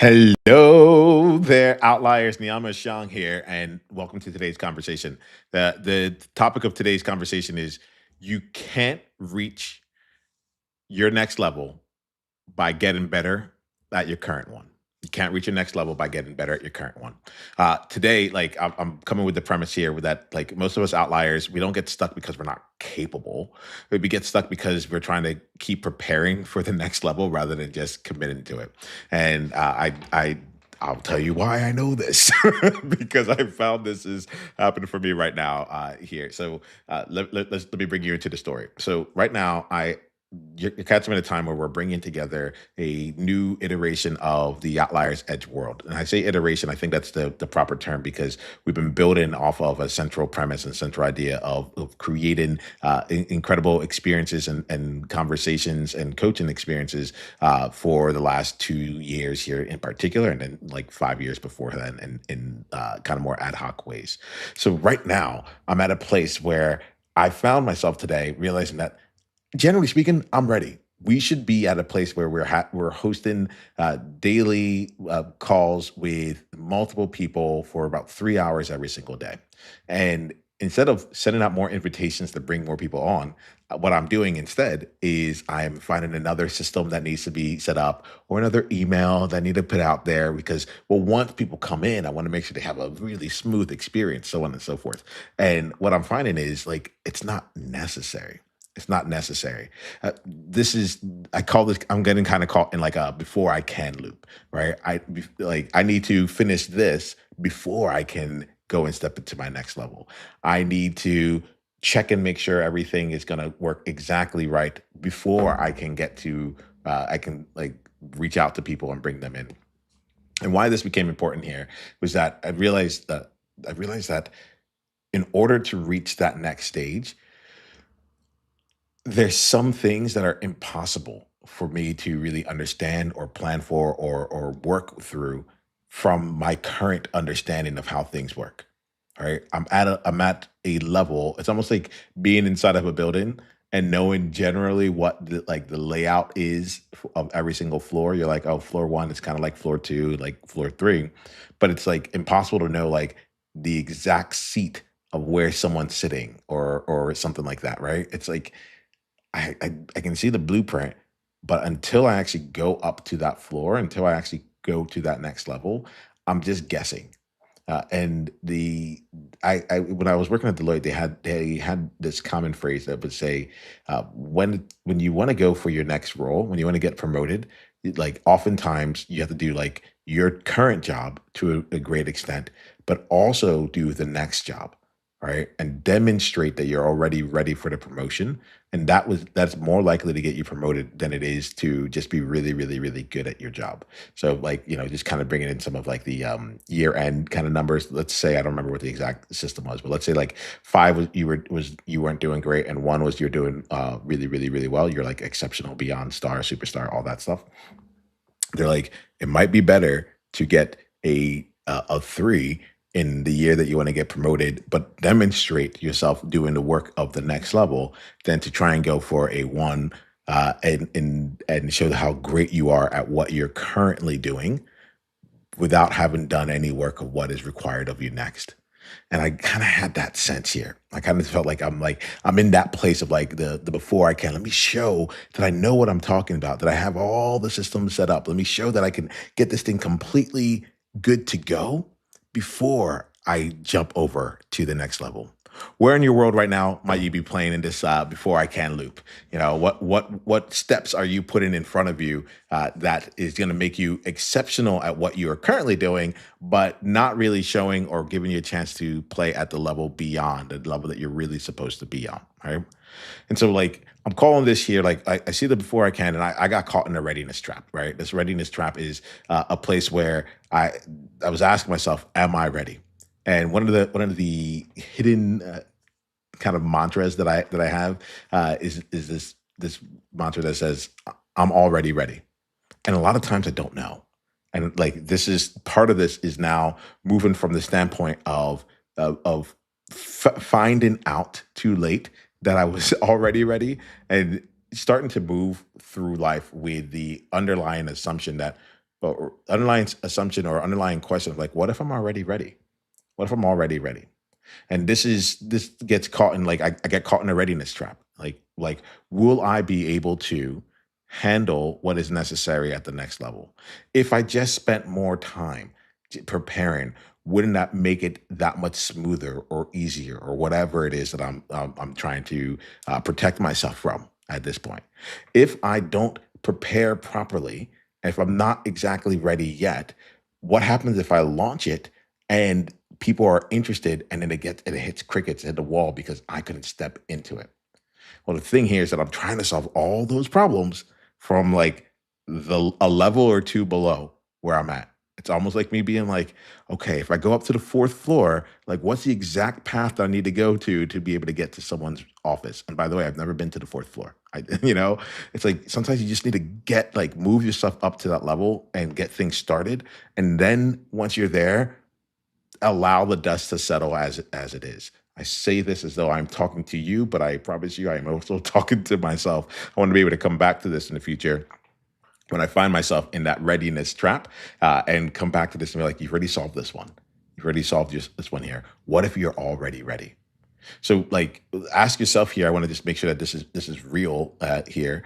Hello there, Outliers. Niiamah Ashong here, and welcome to today's conversation. The topic of today's conversation is you can't reach your next level by getting better at your current one. You can't reach your next level by getting better at your current one. Today, like I'm coming with the premise here with that, like most of us outliers, we don't get stuck because we're not capable. We get stuck because we're trying to keep preparing for the next level rather than just committing to it. And I'll tell you why I know this because I found this is happening for me right now here. So let me bring you into the story. So right now, you're catching me at a time where we're bringing together a new iteration of the Outliers Edge world. And I say iteration, I think that's the proper term because we've been building off of a central premise and central idea of creating incredible experiences and conversations and coaching experiences for the last 2 years here in particular, and then like 5 years before then in kind of more ad hoc ways. So right now, I'm at a place where I found myself today realizing that generally speaking, I'm ready. We should be at a place where we're hosting daily calls with multiple people for about 3 hours every single day. And instead of sending out more invitations to bring more people on, what I'm doing instead is I'm finding another system that needs to be set up or another email that I need to put out there because, well, once people come in, I want to make sure they have a really smooth experience, so on and so forth. And what I'm finding is like, it's not necessary. It's not necessary. This is I call this. I'm getting kind of caught in like a before I can loop, right? I need to finish this before I can go and step into my next level. I need to check and make sure everything is going to work exactly right before I can get to. I can like reach out to people and bring them in. And why this became important here was that I realized that in order to reach that next stage there's some things that are impossible for me to really understand or plan for or work through from my current understanding of how things work. All right. I'm at a level, it's almost like being inside of a building and knowing generally what the layout is of every single floor. You're like, oh, floor one is kind of like floor two, like floor three. But it's like impossible to know like the exact seat of where someone's sitting or something like that, right? It's like I can see the blueprint, but until I actually go up to that floor, until I actually go to that next level, I'm just guessing. And when I was working at Deloitte, they had this common phrase that would say, when you want to go for your next role, when you want to get promoted, like oftentimes you have to do like your current job to a great extent, but also do the next job, right? And demonstrate that you're already ready for the promotion. And that's more likely to get you promoted than it is to just be really, really, really good at your job. So like, just kind of bringing in some of like the year end kind of numbers. Let's say I don't remember what the exact system was, but let's say like five was you weren't doing great, and one was you're doing really, really, really well. You're like exceptional, beyond star, superstar, all that stuff. They're like, it might be better to get a three in the year that you want to get promoted, but demonstrate yourself doing the work of the next level than to try and go for a one and show how great you are at what you're currently doing without having done any work of what is required of you next. And I kind of had that sense here. I kind of felt like I'm in that place of like the before I can. Let me show that I know what I'm talking about, that I have all the systems set up. Let me show that I can get this thing completely good to go before I jump over to the next level. Where in your world right now might you be playing in this before I can loop? What steps are you putting in front of you that is going to make you exceptional at what you are currently doing, but not really showing or giving you a chance to play at the level beyond the level that you're really supposed to be on, right? And so, like, I'm calling this here, like, I see the before I can, and I got caught in a readiness trap, right? This readiness trap is a place where I was asking myself, am I ready? And one of the hidden kind of mantras that I have is this mantra that says, I'm already ready. And a lot of times I don't know. And like this is part of this is now moving from the standpoint of finding out too late that I was already ready, and starting to move through life with the underlying assumption that or underlying assumption or underlying question of like, what if I'm already ready? What if I'm already ready? And this gets caught in like I get caught in a readiness trap. Like will I be able to handle what is necessary at the next level? If I just spent more time preparing, wouldn't that make it that much smoother or easier or whatever it is that I'm trying to protect myself from at this point? If I don't prepare properly, if I'm not exactly ready yet, what happens if I launch it and people are interested and then it hits crickets at the wall because I couldn't step into it? Well, the thing here is that I'm trying to solve all those problems from like a level or two below where I'm at. It's almost like me being like, okay, if I go up to the fourth floor, like what's the exact path I need to go to be able to get to someone's office? And by the way, I've never been to the fourth floor. You know, it's like sometimes you just need to get like move yourself up to that level and get things started. And then once you're there, allow the dust to settle as it is. I say this as though I'm talking to you, but I promise you I am also talking to myself. I want to be able to come back to this in the future when I find myself in that readiness trap and come back to this and be like, you've already solved this one. You've already solved this one here. What if you're already ready? So, like, ask yourself here. I want to just make sure that this is real here.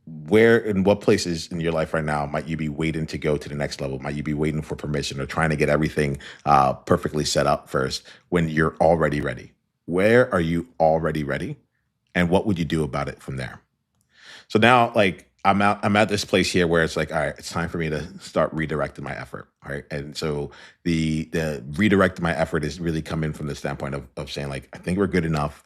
Where in what places in your life right now might you be waiting to go to the next level? Might you be waiting for permission or trying to get everything perfectly set up first when you're already ready? Where are you already ready? And what would you do about it from there? So now, like I'm at this place here where it's like, all right, it's time for me to start redirecting my effort. All right. And so the redirecting my effort is really coming from the standpoint of saying, like, I think we're good enough.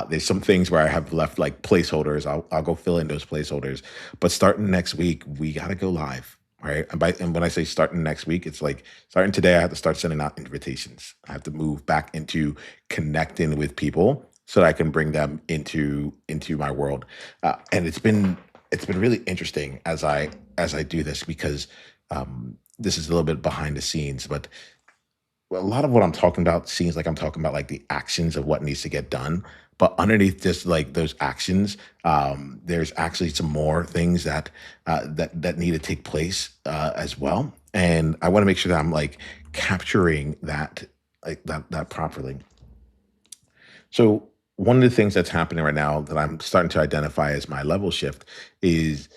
There's some things where I have left like placeholders. I'll go fill in those placeholders. But starting next week, we gotta go live. Right. And when I say starting next week, it's like starting today, I have to start sending out invitations. I have to move back into connecting with people so that I can bring them into my world. And it's been really interesting as I do this because this is a little bit behind the scenes, but a lot of what I'm talking about seems like I'm talking about like the actions of what needs to get done. But underneath just like those actions, there's actually some more things that need to take place as well. And I want to make sure that I'm like capturing that properly. So one of the things that's happening right now that I'm starting to identify as my level shift is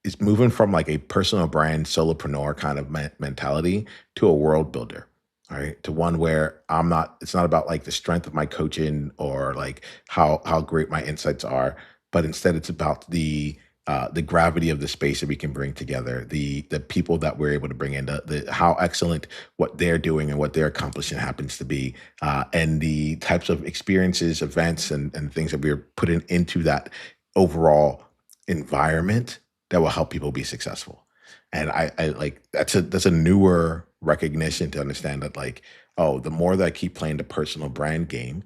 is moving from like a personal brand solopreneur kind of mentality to a world builder. All right. To one where it's not about like the strength of my coaching or like how great my insights are, but instead it's about the gravity of the space that we can bring together, the people that we're able to bring in, the how excellent what they're doing and what they're accomplishing happens to be, and the types of experiences, events, and things that we're putting into that overall environment that will help people be successful. And I like that's a newer recognition to understand that like, oh, the more that I keep playing the personal brand game,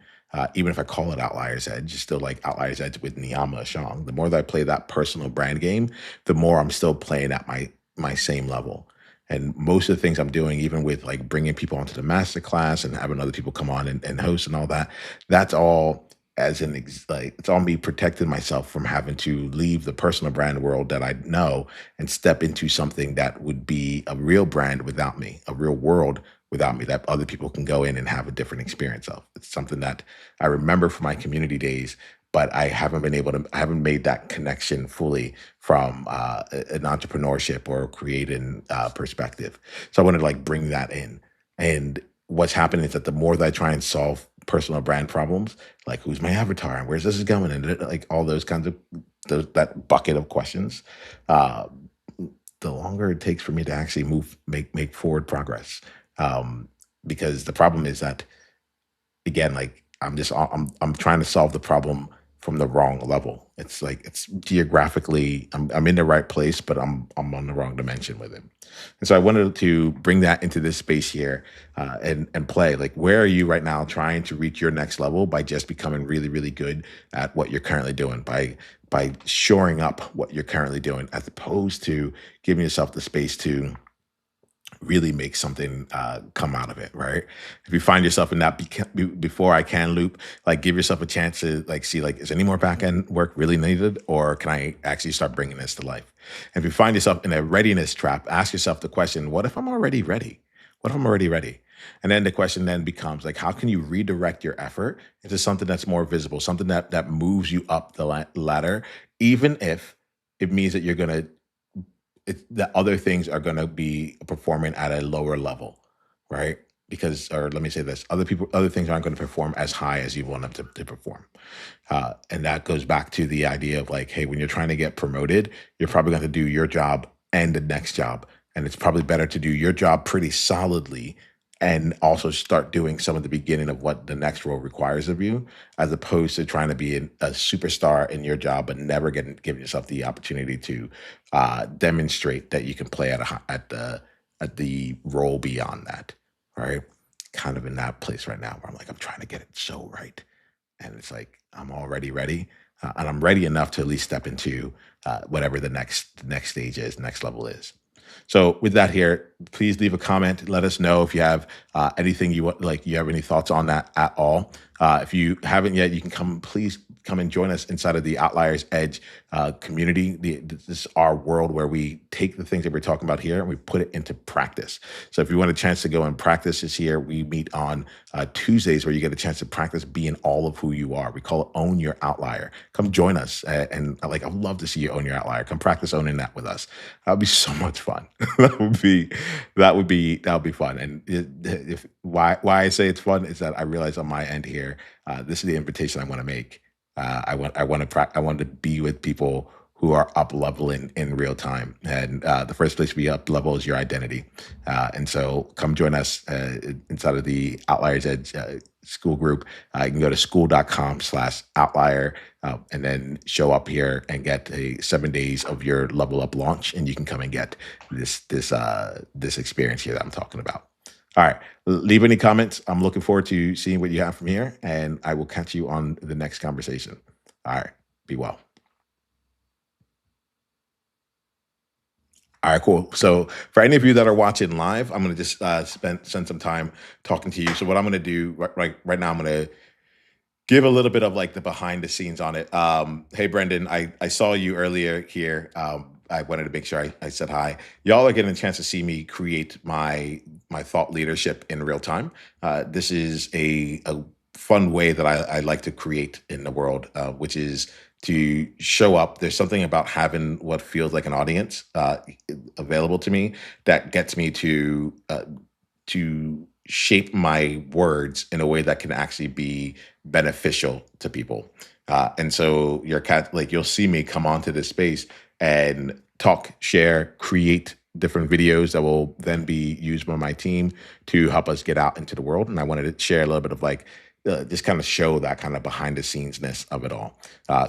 even if I call it Outliers Edge, it's still like Outliers Edge with Niiamah Ashong. The more that I play that personal brand game, the more I'm still playing at my same level. And most of the things I'm doing, even with like bringing people onto the master class and having other people come on and host and all that, that's all like it's all me protecting myself from having to leave the personal brand world that I know and step into something that would be a real brand without me, a real world without me, that other people can go in and have a different experience of. It's something that I remember from my community days, but I haven't made that connection fully from an entrepreneurship or creating perspective. So I wanted to like bring that in. And what's happening is that the more that I try and solve personal brand problems, like who's my avatar and where's this is going, and like all those kinds of that bucket of questions, uh, the longer it takes for me to actually make forward progress. Because the problem is that again, like I'm trying to solve the problem from the wrong level. It's like it's geographically I'm in the right place, but I'm on the wrong dimension with it. And so I wanted to bring that into this space here and play. Like, where are you right now trying to reach your next level by just becoming really, really good at what you're currently doing, by shoring up what you're currently doing, as opposed to giving yourself the space to really make something come out of it, right? If you find yourself in that before I can loop, like give yourself a chance to like see like is any more back end work really needed, or can I actually start bringing this to life? And if you find yourself in a readiness trap, ask yourself the question: What if I'm already ready? What if I'm already ready? And then the question then becomes like, how can you redirect your effort into something that's more visible, something that moves you up the ladder, even if it means that you're gonna that other things are going to be performing at a lower level, right? Because, or let me say this: other things aren't going to perform as high as you want them to perform. And that goes back to the idea of like, hey, when you're trying to get promoted, you're probably going to do your job and the next job, and it's probably better to do your job pretty solidly and also start doing some of the beginning of what the next role requires of you, as opposed to trying to be a superstar in your job but never giving yourself the opportunity to demonstrate that you can play at the role beyond that, right? Kind of in that place right now where I'm like, I'm trying to get it so right, and it's like I'm already ready, and I'm ready enough to at least step into whatever the next stage is, next level is. So with that here, please leave a comment. Let us know if you have anything you want, like you have any thoughts on that at all. If you haven't yet, you can please come and join us inside of the Outliers Edge community. This is our world where we take the things that we're talking about here and we put it into practice. So if you want a chance to go and practice this here, we meet on Tuesdays where you get a chance to practice being all of who you are. We call it Own Your Outlier. Come join us. And like, I'd love to see you own your outlier. Come practice owning that with us. That would be so much fun. That would be fun. And if why I say it's fun is that I realize on my end here, this is the invitation I want to make. I want to be with people who are up leveling in real time, and the first place we up level is your identity. And so, come join us inside of the Outliers Edge school group. You can go to school.com/outlier and then show up here and get 7 days of your level up launch, and you can come and get this experience here that I'm talking about. All right. Leave any comments. I'm looking forward to seeing what you have from here, and I will catch you on the next conversation. All right. Be well. All right, cool. So for any of you that are watching live, I'm going to just spend some time talking to you. So what I'm going to do right now, I'm going to give a little bit of like the behind the scenes on it. Hey, Brendan, I saw you earlier here. I wanted to make sure I said hi. Y'all are getting a chance to see me create my thought leadership in real time. This is a fun way that I like to create in the world, which is to show up. There's something about having what feels like an audience available to me that gets me to shape my words in a way that can actually be beneficial to people. And so your cat, like you'll see me come onto this space and talk, share, create different videos that will then be used by my team to help us get out into the world. And I wanted to share a little bit of like, just kind of show that kind of behind the scenes-ness of it all.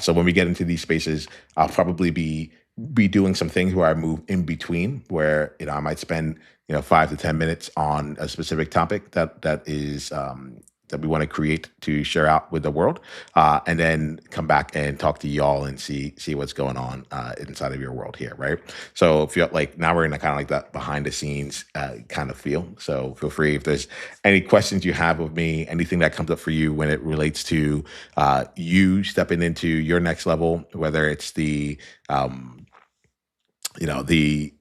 So when we get into these spaces, I'll probably be doing some things where I move in between, where I might spend 5 to 10 minutes on a specific topic that is that we want to create to share out with the world, and then come back and talk to y'all and see what's going on inside of your world here, right? So if you're like now we're in a kind of like that behind the scenes kind of feel. So feel free if there's any questions you have of me, anything that comes up for you when it relates to you stepping into your next level, whether it's um, the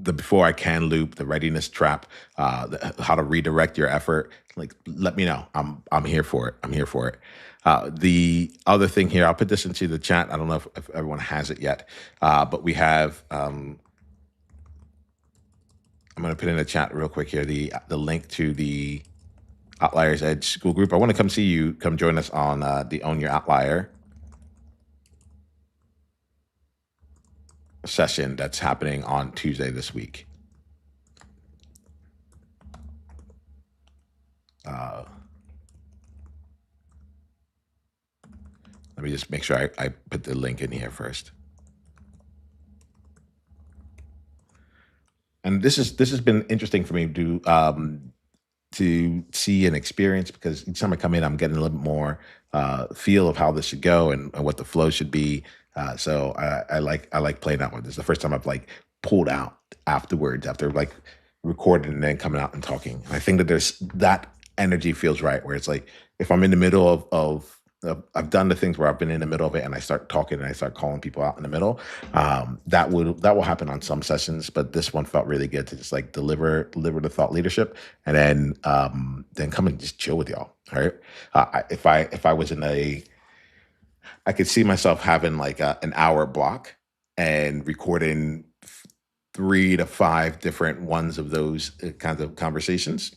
before I can loop, the readiness trap, how to redirect your effort. Like, let me know. I'm here for it. I'm here for it. The other thing here, I'll put this into the chat. I don't know if everyone has it yet, but we have. I'm going to put in the chat real quick here the link to the Outliers Edge school group. I want to come see you. Come join us on the Own Your Outlier session that's happening on Tuesday this week. Let me just make sure I put the link in here first. And this has been interesting for me to see and experience, because each time I come in, I'm getting a little bit more feel of how this should go and what the flow should be. So I like playing that one. This is the first time I've like pulled out afterwards, after like recording and then coming out and talking. And I think that there's that energy feels right, where it's like if I'm in the middle I've done the things where I've been in the middle of it and I start talking and I start calling people out in the middle. That will happen on some sessions, but this one felt really good to just like deliver the thought leadership, and then come and just chill with y'all. All right. If I was in I could see myself having like an hour block and recording 3 to 5 different ones of those kinds of conversations,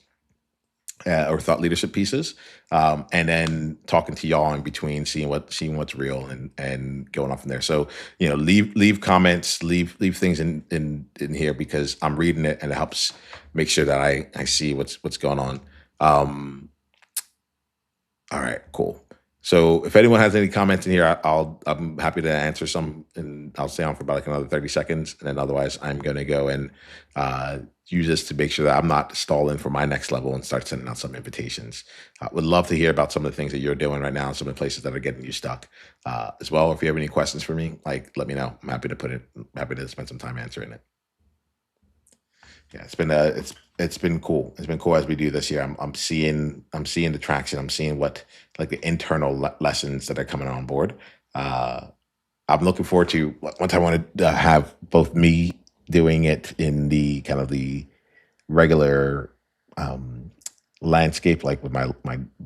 or thought leadership pieces, and then talking to y'all in between, seeing what's real, and going off from there. So leave comments, leave things in here, because I'm reading it and it helps make sure that I see what's going on. All right, cool. So if anyone has any comments in here, I'm happy to answer some, and I'll stay on for about like another 30 seconds, and then otherwise I'm gonna go and use this to make sure that I'm not stalling for my next level and start sending out some invitations. Would love to hear about some of the things that you're doing right now, some of the places that are getting you stuck, as well. If you have any questions for me, like, let me know. I'm happy to spend some time answering it. Yeah, it's been cool. It's been cool as we do this year. I'm seeing the traction. I'm seeing what, like, the internal lessons that are coming on board. Uh, I'm looking forward to, once I want to have both me doing it in the kind of the regular um, landscape, like with my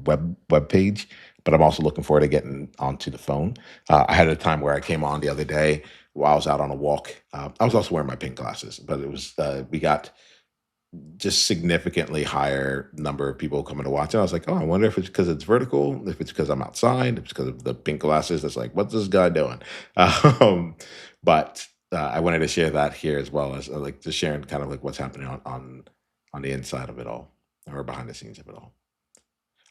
web page. But I'm also looking forward to getting onto the phone. I had a time where I came on the other day while I was out on a walk. I was also wearing my pink glasses, but it was we got just significantly higher number of people coming to watch it. I was like, oh, I wonder if it's because it's vertical, if it's because I'm outside, if it's because of the pink glasses. It's like, what's this guy doing? Um, but I wanted to share that here, as well as like just sharing kind of like what's happening on the inside of it all, or behind the scenes of it all.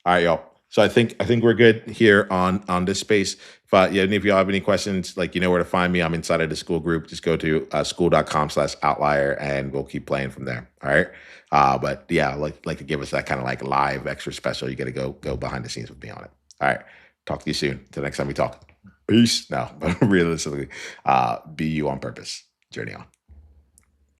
All right, y'all. So I think we're good here on this space. But yeah, if y'all have any questions, like, you know where to find me. I'm inside of the school group. Just go to school.com/outlier, and we'll keep playing from there. All right. But yeah, like to give us that kind of like live extra special. You got to go behind the scenes with me on it. All right. Talk to you soon. Till next time we talk. Peace. No, but realistically, be you on purpose. Journey on.